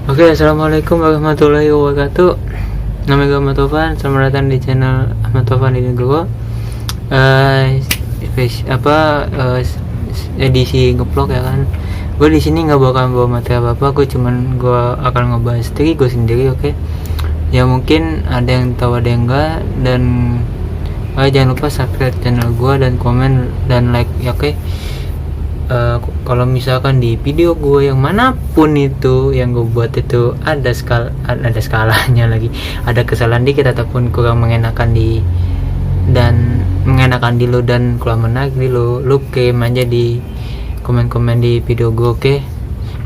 Oke, assalamualaikum warahmatullahi wabarakatuh. Nama gue Ahmad Taufan. Selamat datang di channel Ahmad Taufan ini gue. Edisi ngevlog ya kan. Gue di sini nggak bakal bawa materi apa-apa. Gue akan ngebahas diri gue sendiri, oke? Ya mungkin ada yang tahu ada yang enggak, dan jangan lupa subscribe channel gue dan komen dan like, ya oke? Kalau misalkan di video gue yang manapun itu yang gue buat itu ada skalanya lagi, ada kesalahan dikit ataupun kurang mengenakan di lo dan kurang menarik di lo klaim aja di komen-komen di video gue, oke?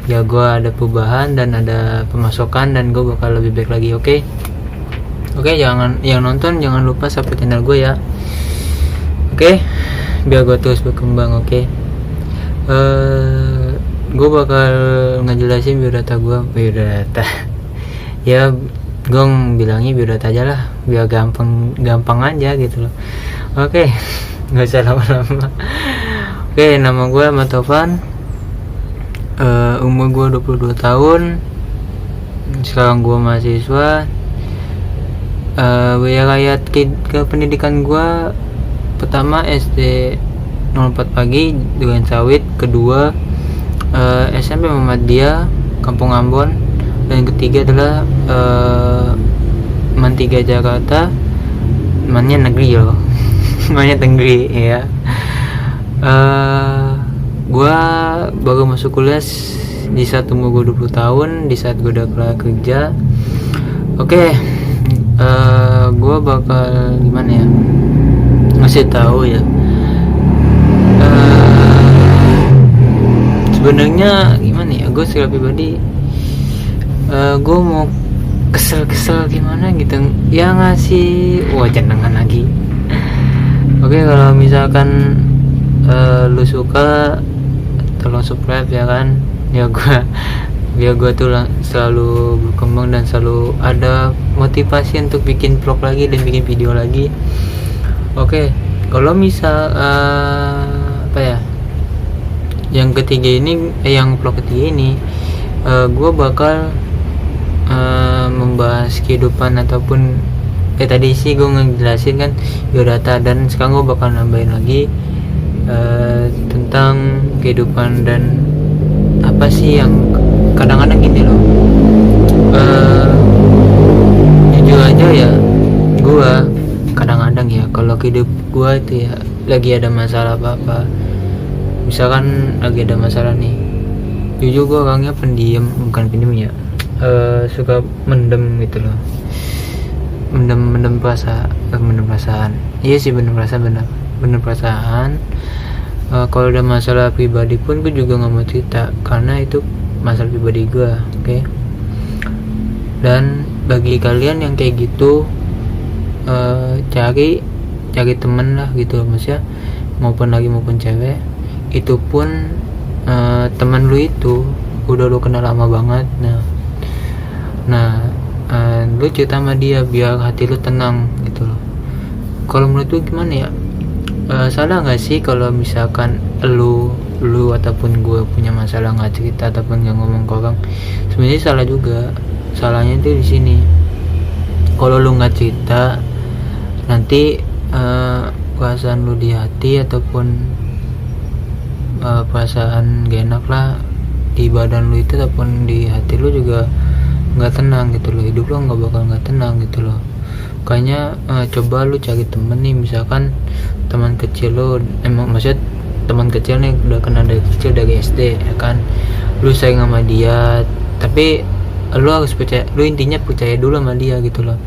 Ya gue ada perubahan dan ada pemasukan dan gue bakal lebih baik lagi, oke? Jangan yang nonton jangan lupa subscribe channel gue ya, oke? Biar gue terus berkembang, oke? Gue bakal ngejelasin biodata ya, gue bilangnya biodata aja lah biar gampang aja gitu loh, oke? Nggak usah lama-lama. Oke, nama gue Ahmad Taufan, umur gue 22 tahun, sekarang gue mahasiswa. Riwayat ke pendidikan gue, pertama SD 04 pagi Duren Sawit, kedua SMP Muhammadiyah Kampung Ambon, dan ketiga adalah MAN 3 Jakarta. MAN-nya negeri loh. MAN-nya negeri ya. Gua baru masuk kuliah di saat umur gue 20 tahun, di saat gue udah kelar kerja. Oke, gue bakal gimana ya, ngasih tahu ya. Sebenarnya gimana ya, gue secara pribadi gue mau kesel gimana gitu ya, ngasih jangan lagi. Oke, kalau misalkan lu suka tolong subscribe ya kan, ya biar gue tuh selalu berkembang dan selalu ada motivasi untuk bikin vlog lagi dan bikin video lagi. Oke, kalau misal yang ketiga ini, yang vlog ketiga ini, gue bakal membahas kehidupan ataupun tadi sih gue ngejelasin kan biodata, dan sekarang gue bakal nambahin lagi tentang kehidupan dan apa sih yang kadang-kadang gini loh, jujur aja ya, gue kadang-kadang ya kalau hidup gue itu ya lagi ada masalah apa-apa, misalkan lagi ada masalah nih, jujur gue orangnya bukan pendiam ya, suka mendem gitu loh, mendem perasaan. Iya sih, bener perasaan. Kalau ada masalah pribadi pun gue juga nggak mau cerita karena itu masalah pribadi gue, oke? Dan bagi kalian yang kayak gitu, cari temen lah gitu, maksudnya maupun cewek, itu pun teman lu itu udah lu kenal lama banget. Nah lu cerita sama dia biar hati lu tenang gitu loh. Kalau menurut lu gimana ya, salah nggak sih kalau misalkan lu ataupun gue punya masalah nggak cerita ataupun nggak ngomong ke orang? Sebenarnya salah juga. Salahnya itu di sini, kalau lu nggak cerita nanti perasaan lu di hati ataupun perasaan gak enak lah di badan lu itu ataupun di hati lu juga nggak tenang gitu loh, hidup lu nggak tenang gitu loh. Makanya coba lu cari temen nih, misalkan teman kecil lu, maksudnya teman kecil nih udah kenal dari kecil, dari SD ya kan, lu sayang sama dia, tapi lu harus percaya, lu intinya percaya dulu sama dia gitu loh.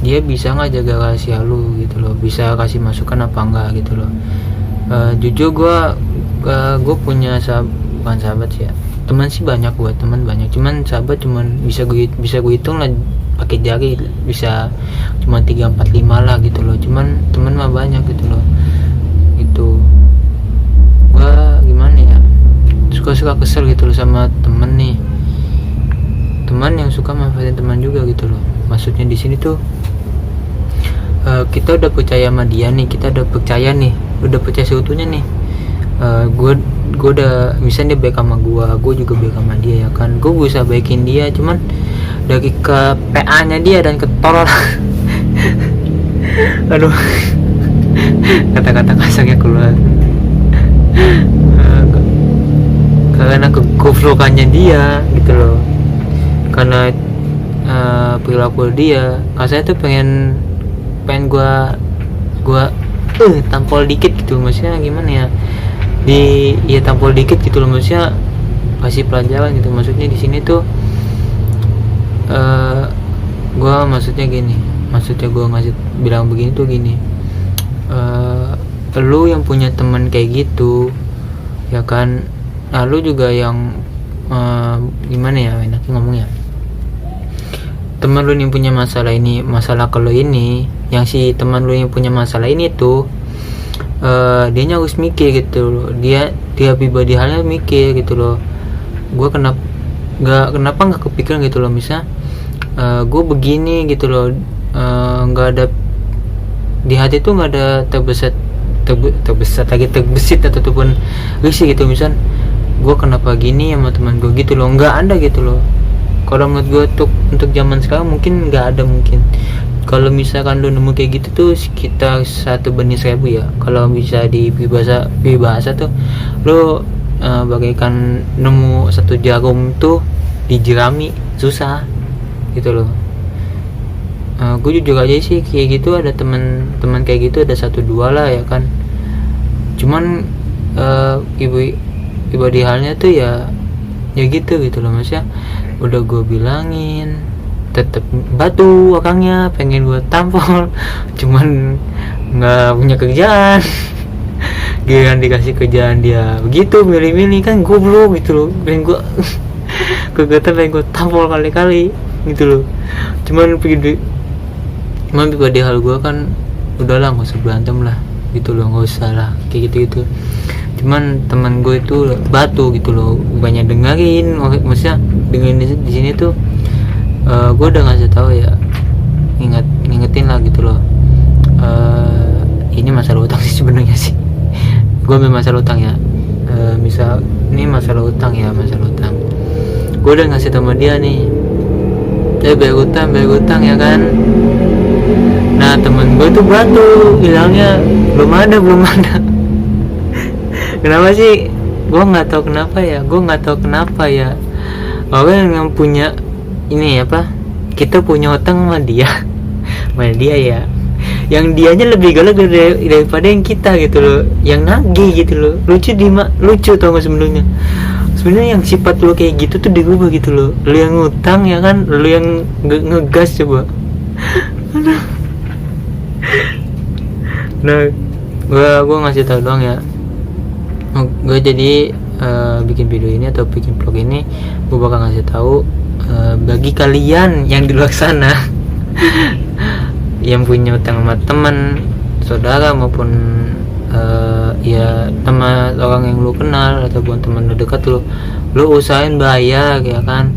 Dia bisa nggak jaga rahasia lu gitu loh, bisa kasih masukan apa enggak gitu loh. Jujur gue punya bukan sahabat sih ya, teman sih banyak, cuman sahabat bisa gue hitung lah pakai jari, bisa cuma 3, 4, 5 lah gitu loh. Cuman teman mah banyak gitu loh. Itu gue gimana ya, suka kesel gitu loh sama temen nih, teman yang suka manfaatin teman juga gitu loh. Maksudnya di sini tuh kita udah percaya sama dia nih, udah percaya seutuhnya nih, gue gue udah misalnya dia baik sama gue juga baik sama dia ya kan, gue bisa baikin dia, cuman dari ke PA nya dia dan ketolol aduh kata-kata kasarnya keluar karena kegoblokannya dia gitu loh, karena perilaku dia. Saya tuh pengen gua tampol dikit gitu, maksudnya gimana ya, tampol dikit gitu loh, maksudnya kasih pelajaran gitu. Maksudnya di sini tuh gua maksudnya gua bilang begini tuh gini, lu yang punya teman kayak gitu ya kan, lu juga yang gimana ya enaknya ngomongnya, teman lu yang punya masalah kalau ini, yang si teman lu yang punya masalah ini tuh dia harus mikir gitu loh, dia pribadi halnya mikir gitu loh. Gue kenapa nggak kepikiran gitu loh, misal gue begini gitu loh, nggak ada di hati tuh nggak ada terbesit ataupun risih gitu, misal gue kenapa gini sama teman gue gitu loh, nggak ada gitu loh. Kalau menurut gue untuk zaman sekarang mungkin nggak ada. Mungkin kalau misalkan lu nemu kayak gitu tuh sekitar 1/1000 ya, kalau bisa di bahasa tuh lu bagaikan nemu satu jarum tuh dijerami, susah gitu loh. Gue jujur aja sih kayak gitu, ada teman kayak gitu ada 1-2 lah ya kan, cuman pribadi halnya tuh ya gitu loh, maksudnya udah gue bilangin tetep batu orangnya, pengen gue tampol cuman nggak punya kerjaan giliran dikasih kerjaan dia begitu milih-milih, kan goblok gitu loh, pengen gue pengen gue tampol kali-kali gitu loh. Cuman pribadi hal gue kan udahlah nggak usah berantem lah gitu loh, nggak usah lah kayak gitu. Cuman teman gue itu batu gitu loh, banyak dengerin, maksudnya dengerin di sini tuh gue udah ngasih tahu ya, ngingetin lah gitu loh. Ini masalah utang sih sebenarnya sih, gue ambil masalah utang ya, misal ini masalah utang, gue udah ngasih sama dia nih, bayar utang ya kan. Nah temen gue tuh batu, bilangnya belum ada kenapa sih, gue nggak tahu kenapa ya orang yang punya ini apa, kita punya utang sama dia ya, yang dianya lebih galak daripada yang kita gitu loh, yang nagih gitu loh. Lucu tau gak sebenarnya yang sifat lo kayak gitu tuh dirubah gitu loh. Lu yang ngutang ya kan, lu yang ngegas coba. Nah gue ngasih tau doang ya, gue jadi bikin video ini atau bikin vlog ini, gue bakal ngasih tahu bagi kalian yang di luar sana yang punya utang sama teman, saudara maupun ya teman orang yang lu kenal ataupun teman dekat lu usahain bayar ya kan,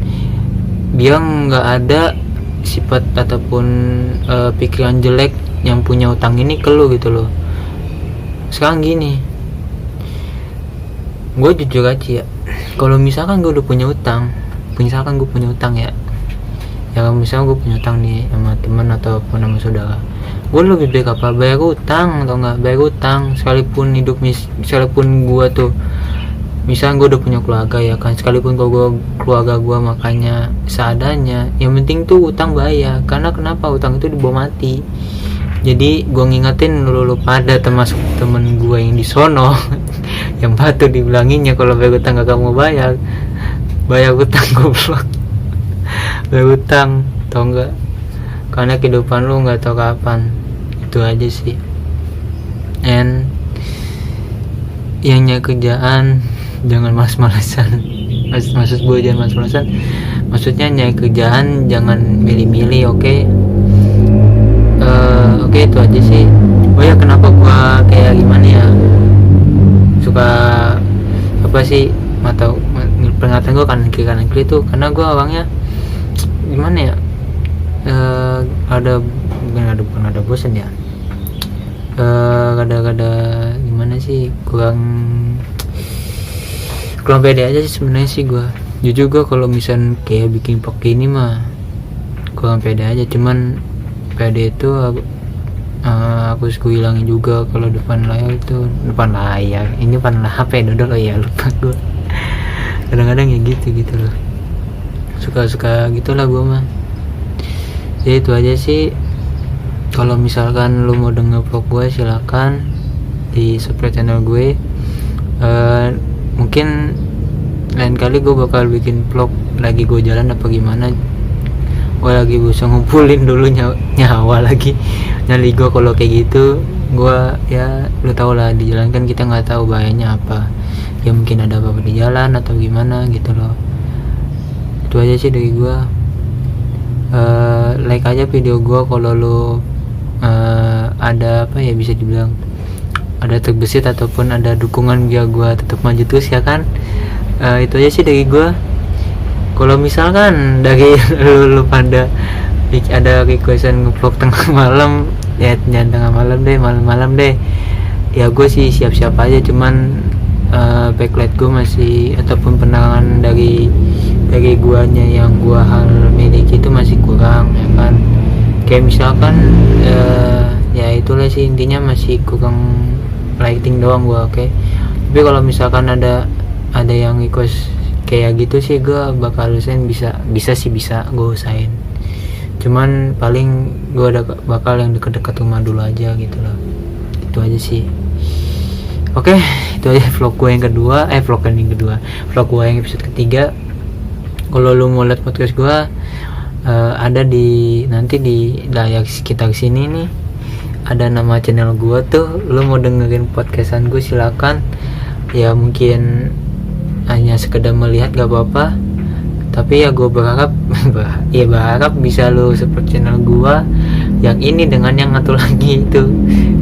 biar nggak ada sifat ataupun pikiran jelek yang punya utang ini ke lu gitu loh. Sekarang gini, gue jujur aja ya, kalau misalkan gue udah punya utang ya kalau misalnya gue punya utang nih sama teman ataupun sama saudara, gue lebih baik apa, bayar utang atau enggak bayar utang, sekalipun gue tuh misalnya gue udah punya keluarga ya kan, sekalipun keluarga gue makanya seadanya, yang penting tuh utang bayar. Karena kenapa, utang itu dibawa mati. Jadi gue ngingetin lu pada, termasuk temen gue yang di sono yang batu dibilanginnya, kalau bayar utang gak kamu bayar utang goblok bayar utang tau enggak, karena kehidupan lu nggak tahu kapan. Itu aja sih. And yang nyari kerjaan jangan malas-malasan. Maksud gue jangan malas-malasan, maksudnya nyari kerjaan jangan milih-milih. Oke, itu aja sih. Oh ya, kenapa gue kayak gimana ya, suka apa sih, atau peringatan gue kanan kiri itu karena gue orangnya gimana ya, bukan ada bosan ya, ada gimana sih, kurang Kurang pede aja sih sebenarnya sih gue. Jujur gue kalau misal kayak bikin vlog ini mah kurang pede aja, cuman pede itu aku hilangin juga kalau depan layar ini depan HP dodol. Oh ya lupa gue. Kadang-kadang ya gitu loh, suka gitulah gue mah. Jadi itu aja sih. Kalau misalkan lu mau denger vlog gue silakan di subscribe channel gue. Mungkin lain kali gue bakal bikin vlog lagi gue jalan apa gimana. Gue lagi bisa ngumpulin dulu nyawa lagi nyali gue kalau kayak gitu. Gue ya lu tau lah, di jalan kan kita nggak tahu bahayanya apa ya, mungkin ada apa-apa di jalan atau gimana gitu loh. Itu aja sih dari gue. Like aja video gue kalau lu ada apa ya, bisa dibilang ada terbesit ataupun ada dukungan biar gue tetap maju terus ya kan. Itu aja sih dari gue. Kalau misalkan dari lu pada ada requestan ngevlog tengah malam, ya jangan tengah malam deh, malam deh ya, gue sih siap-siap aja. Cuman backlight gue masih ataupun penerangan dari guanya yang gua hal miliki itu masih kurang ya kan. Kayak misalkan ya itulah sih intinya, masih kurang lighting doang gua. Oke. Tapi kalau misalkan ada yang request kayak gitu sih gua bakal usahain, bisa gua usahain. Cuman paling gua bakal yang deket-deket rumah dulu aja gitu loh. Itu aja sih. Oke, itu aja vlog gue yang kedua. Vlog gue yang episode ketiga. Kalau lu mau lihat podcast gue, ada nanti di layar sekitar sini nih, ada nama channel gue tuh. Lu mau dengerin podcastan gue silakan. Ya mungkin hanya sekedar melihat gak apa-apa, tapi ya gue berharap bisa lu support channel gue yang ini dengan yang satu lagi itu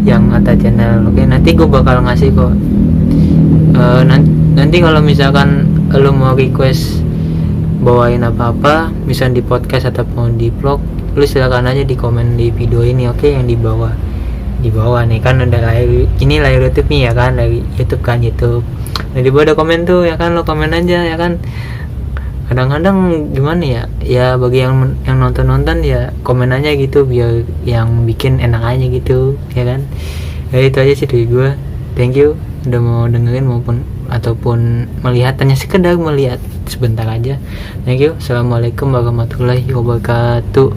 yang kata channel. Oke, nanti gue bakal ngasih kok. Nanti kalau misalkan lu mau request bawain apa-apa, bisa di podcast ataupun di vlog, lu silakan aja di komen di video ini. Oke, yang di bawah nih kan ada layar YouTube nih ya kan, dari YouTube. Nah di bawah ada komen tuh ya kan, lo komen aja ya kan. Kadang-kadang gimana ya bagi yang nonton ya komen aja gitu, biar yang bikin enak aja gitu ya kan. Ya itu aja sih dari gue. Thank you udah mau dengerin ataupun melihat, hanya sekedar melihat sebentar aja. Thank you. Assalamualaikum warahmatullahi wabarakatuh.